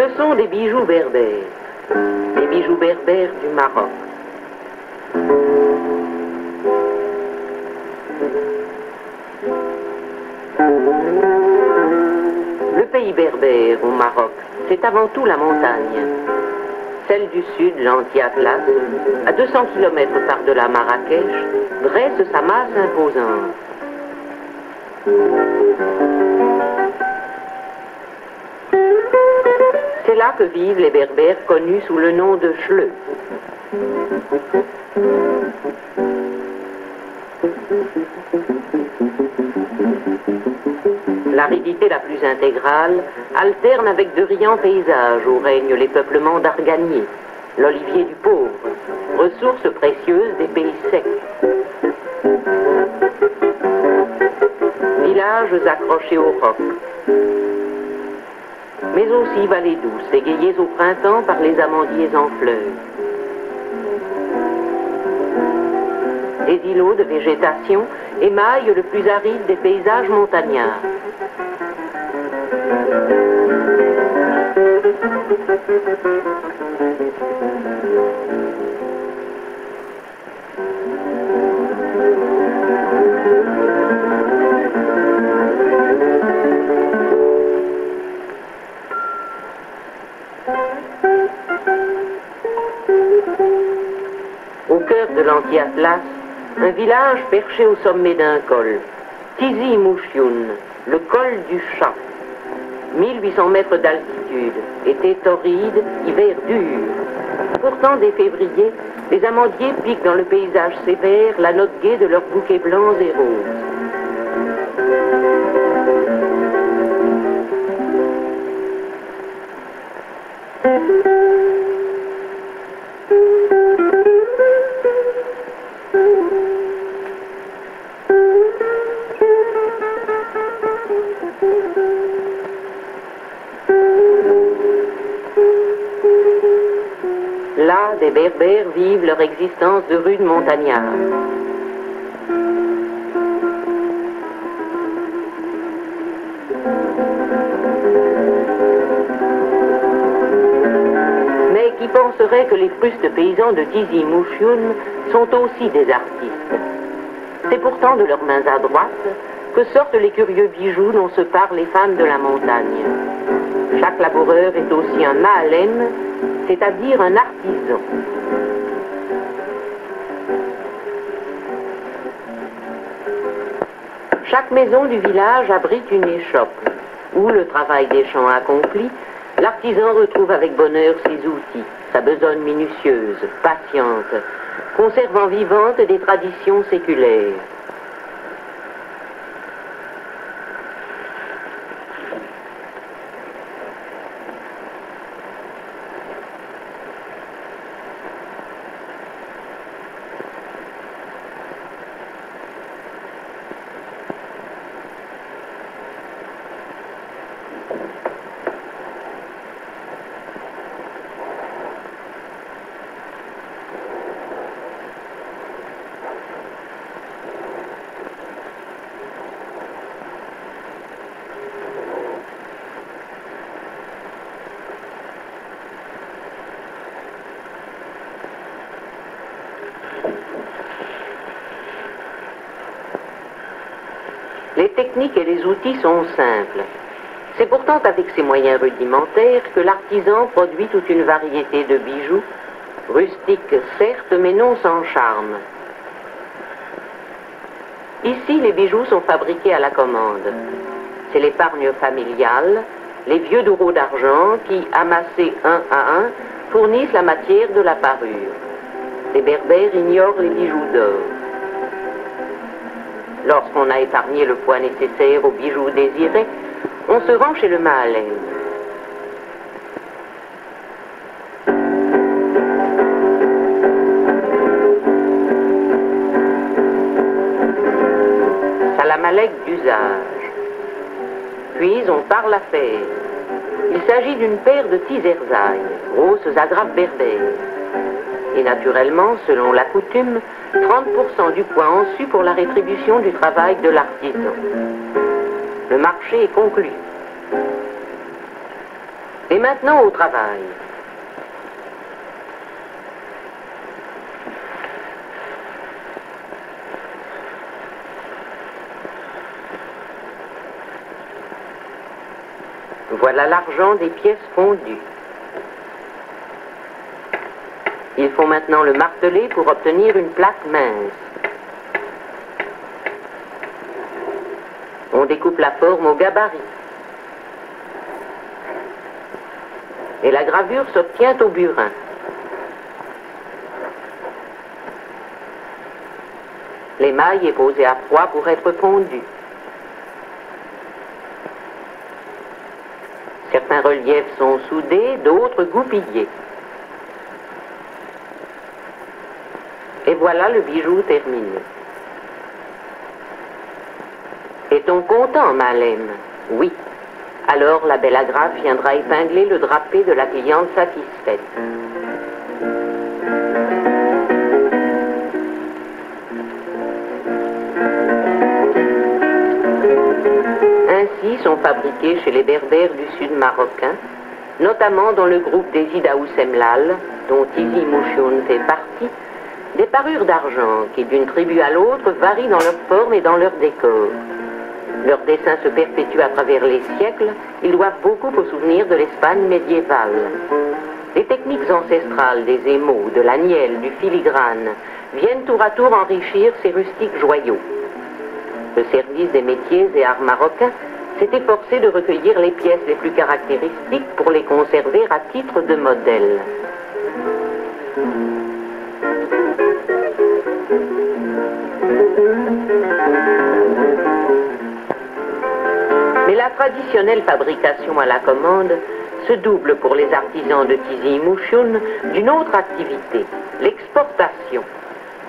Ce sont des bijoux berbères, des bijoux berbères du Maroc. Le pays berbère au Maroc, c'est avant tout la montagne. Celle du sud, l'Anti-Atlas, à 200 km par-delà Marrakech, dresse sa masse imposante. C'est là que vivent les Berbères connus sous le nom de Chleux. L'aridité la plus intégrale alterne avec de riants paysages où règnent les peuplements d'arganiers, l'olivier du pauvre, ressource précieuse des pays secs. Villages accrochés au roc, mais aussi vallées douces, égayées au printemps par les amandiers en fleurs. Des îlots de végétation émaillent le plus aride des paysages montagnards. Au cœur de l'Anti-Atlas, un village perché au sommet d'un col, Tizi Mouchioun, le col du chat. 1800 mètres d'altitude, été torride, hiver dur. Pourtant, dès février, les amandiers piquent dans le paysage sévère la note gaie de leurs bouquets blancs et roses. Là, des Berbères vivent leur existence de rudes montagnards. Mais qui penserait que les frustes paysans de Tizi Mouchioun sont aussi des artistes. C'est pourtant de leurs mains adroites que sortent les curieux bijoux dont se parlent les femmes de la montagne. Chaque laboureur est aussi un mahalem, c'est-à-dire un artisan. Chaque maison du village abrite une échoppe, où le travail des champs accompli, l'artisan retrouve avec bonheur ses outils, sa besogne minutieuse, patiente, conservant vivantes des traditions séculaires. Les techniques et les outils sont simples. C'est pourtant avec ces moyens rudimentaires que l'artisan produit toute une variété de bijoux, rustiques certes, mais non sans charme. Ici, les bijoux sont fabriqués à la commande. C'est l'épargne familiale, les vieux douros d'argent qui, amassés un à un, fournissent la matière de la parure. Les Berbères ignorent les bijoux d'or. Lorsqu'on a épargné le poids nécessaire aux bijoux désirés, on se rend chez le mahalem. Salamalek d'usage. Puis on parle affaires. Il s'agit d'une paire de tizerzailles, grosses agrafes berbères. Et naturellement, selon la coutume, 30% du poids en su pour la rétribution du travail de l'artisan. Le marché est conclu. Et maintenant au travail. Voilà l'argent des pièces fondues. Il faut maintenant le marteler pour obtenir une plaque mince. On découpe la forme au gabarit. Et la gravure s'obtient au burin. L'émail est posé à froid pour être fondu. Certains reliefs sont soudés, d'autres goupillés. Et voilà le bijou terminé. Est-on content, Malem? Oui. Alors la belle agrafe viendra épingler le drapé de la cliente satisfaite. Ainsi sont fabriqués chez les berbères du sud marocain, notamment dans le groupe des Idaous Semlal, dont Tizi Mouchoun fait partie, des parures d'argent qui, d'une tribu à l'autre, varient dans leur forme et dans leur décor. Leur dessin se perpétue à travers les siècles, ils doivent beaucoup au souvenir de l'Espagne médiévale. Les techniques ancestrales des émaux, de l'agnelle, du filigrane, viennent tour à tour enrichir ces rustiques joyaux. Le service des métiers et arts marocains s'est efforcé de recueillir les pièces les plus caractéristiques pour les conserver à titre de modèle. Mais la traditionnelle fabrication à la commande se double pour les artisans de Tizi Mouchoun d'une autre activité, l'exportation.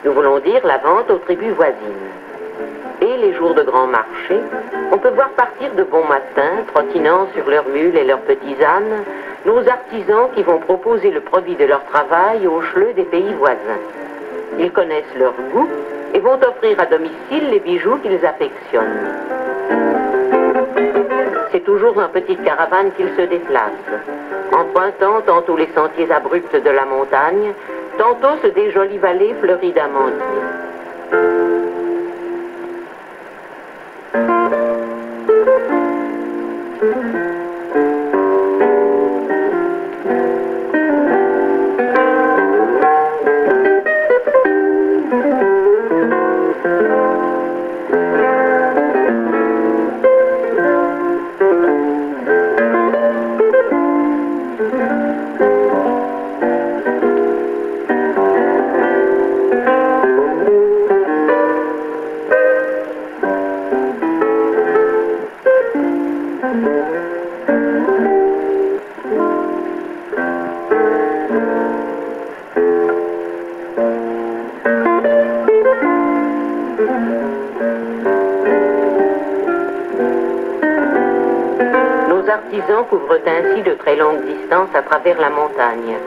Nous voulons dire la vente aux tribus voisines. Et les jours de grand marché, on peut voir partir de bon matin, trottinant sur leurs mules et leurs petits ânes, nos artisans qui vont proposer le produit de leur travail aux chleux des pays voisins. Ils connaissent leur goût et vont offrir à domicile les bijoux qu'ils affectionnent. C'est toujours en petite caravane qu'ils se déplacent, empruntant tantôt les sentiers abrupts de la montagne, tantôt ceux des jolies vallées fleuries d'amandiers. Nos artisans couvrent ainsi de très longues distances à travers la montagne,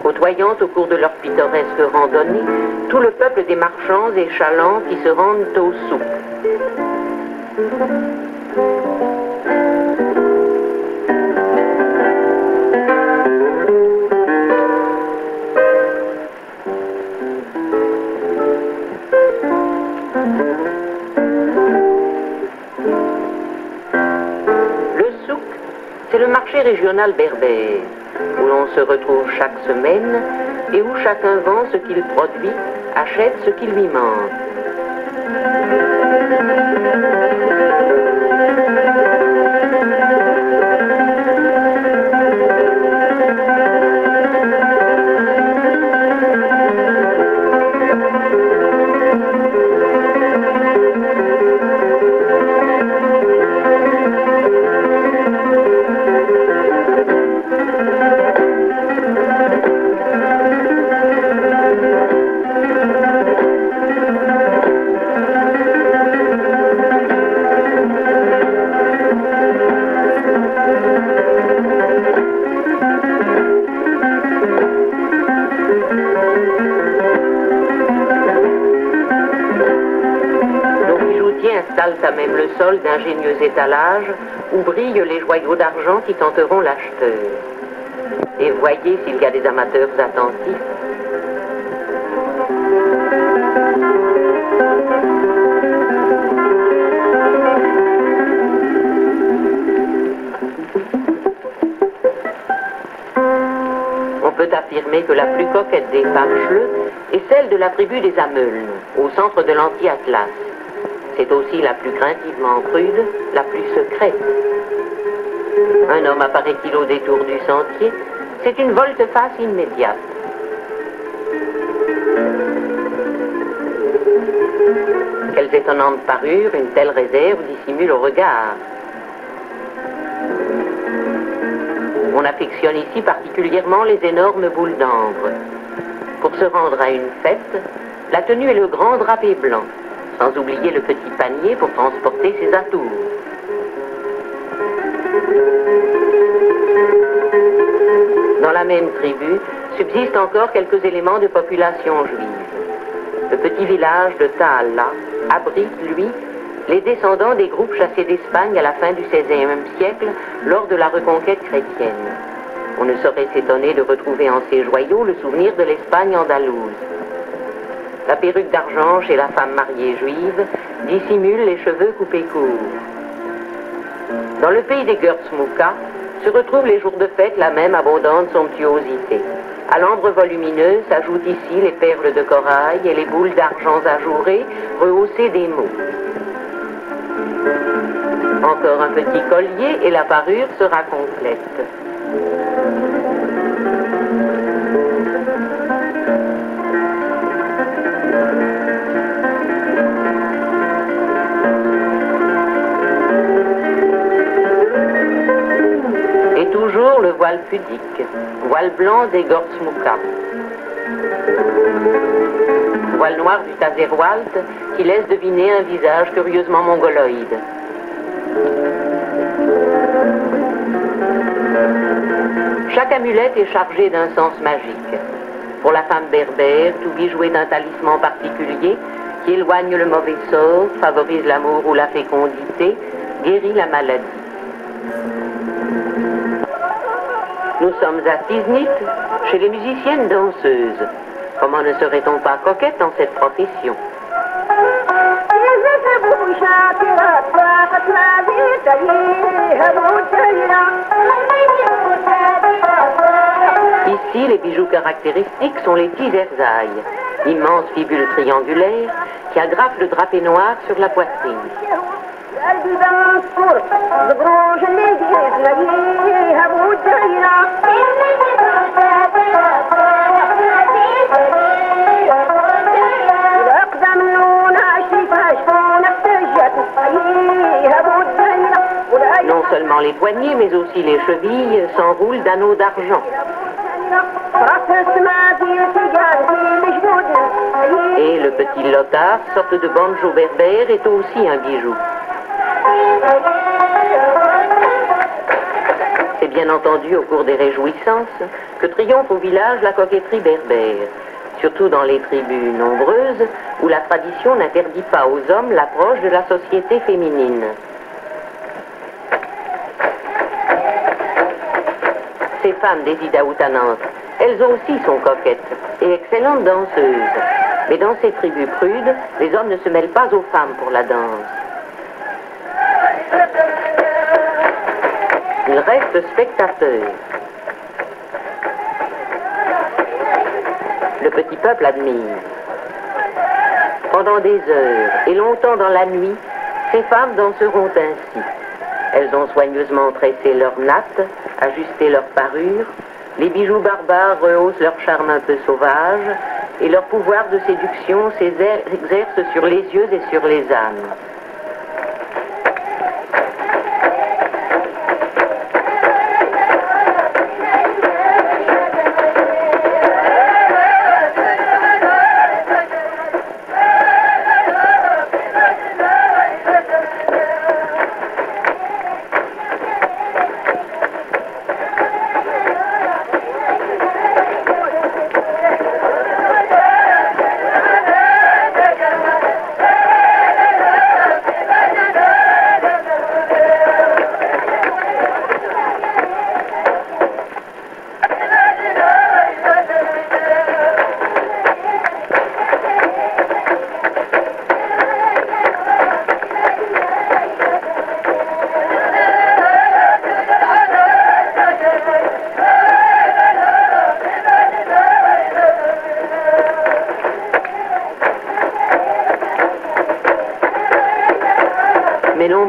côtoyant au cours de leur pittoresque randonnée tout le peuple des marchands et chalands qui se rendent au souk. C'est le marché régional berbère, où l'on se retrouve chaque semaine et où chacun vend ce qu'il produit, achète ce qui lui manque. Installent à même le sol d'ingénieux étalages où brillent les joyaux d'argent qui tenteront l'acheteur. et voyez s'il y a des amateurs attentifs. On peut affirmer que la plus coquette des femmes chleux est celle de la tribu des Ameulnes, au centre de l'Anti-Atlas. C'est aussi la plus craintivement prude, la plus secrète. Un homme apparaît-il au détour du sentier, c'est une volte-face immédiate. Quelles étonnantes parures, une telle réserve dissimule au regard. On affectionne ici particulièrement les énormes boules d'ambre. Pour se rendre à une fête, la tenue est le grand drapé blanc, sans oublier le petit panier pour transporter ses atours. Dans la même tribu, subsistent encore quelques éléments de population juive. Le petit village de Taalla abrite, lui, les descendants des groupes chassés d'Espagne à la fin du XVIe siècle lors de la reconquête chrétienne. On ne saurait s'étonner de retrouver en ces joyaux le souvenir de l'Espagne andalouse. La perruque d'argent chez la femme mariée juive dissimule les cheveux coupés courts. Dans le pays des Gurzmuka se retrouvent les jours de fête la même abondante somptuosité. À l'ambre volumineux s'ajoutent ici les perles de corail et les boules d'argent ajourées rehaussées d'émaux. Encore un petit collier et la parure sera complète. Et toujours le voile pudique, voile blanc des Gurzmuka. Voile noir du Tazerwalt qui laisse deviner un visage curieusement mongoloïde. Chaque amulette est chargée d'un sens magique. Pour la femme berbère, tout bijou est d'un talisman particulier qui éloigne le mauvais sort, favorise l'amour ou la fécondité, guérit la maladie. Nous sommes à Tiznit, chez les musiciennes danseuses. Comment ne serait-on pas coquette dans cette profession? Ici, les bijoux caractéristiques sont les tizerzaï, immenses fibules triangulaires qui agrafent le drapé noir sur la poitrine. Non seulement les poignets, mais aussi les chevilles s'enroulent d'anneaux d'argent. Et le petit lotar, sorte de banjo berbère, est aussi un bijou. C'est bien entendu au cours des réjouissances que triomphe au village la coquetterie berbère, surtout dans les tribus nombreuses où la tradition n'interdit pas aux hommes l'approche de la société féminine. Ces femmes des Idaoutanantes, elles aussi sont coquettes et excellentes danseuses. Mais dans ces tribus prudes, les hommes ne se mêlent pas aux femmes pour la danse. Ils restent spectateurs. Le petit peuple admire. Pendant des heures et longtemps dans la nuit, ces femmes danseront ainsi. Elles ont soigneusement tressé leurs nattes, ajusté leur parure. Les bijoux barbares rehaussent leur charme un peu sauvage et leur pouvoir de séduction s'exerce sur les yeux et sur les âmes.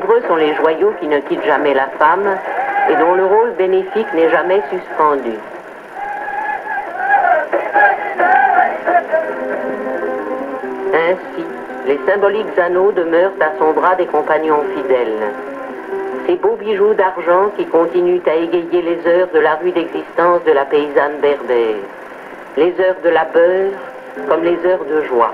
Nombreux sont les joyaux qui ne quittent jamais la femme et dont le rôle bénéfique n'est jamais suspendu. Ainsi, les symboliques anneaux demeurent à son bras des compagnons fidèles. Ces beaux bijoux d'argent qui continuent à égayer les heures de la rude existence de la paysanne berbère. Les heures de labeur comme les heures de joie.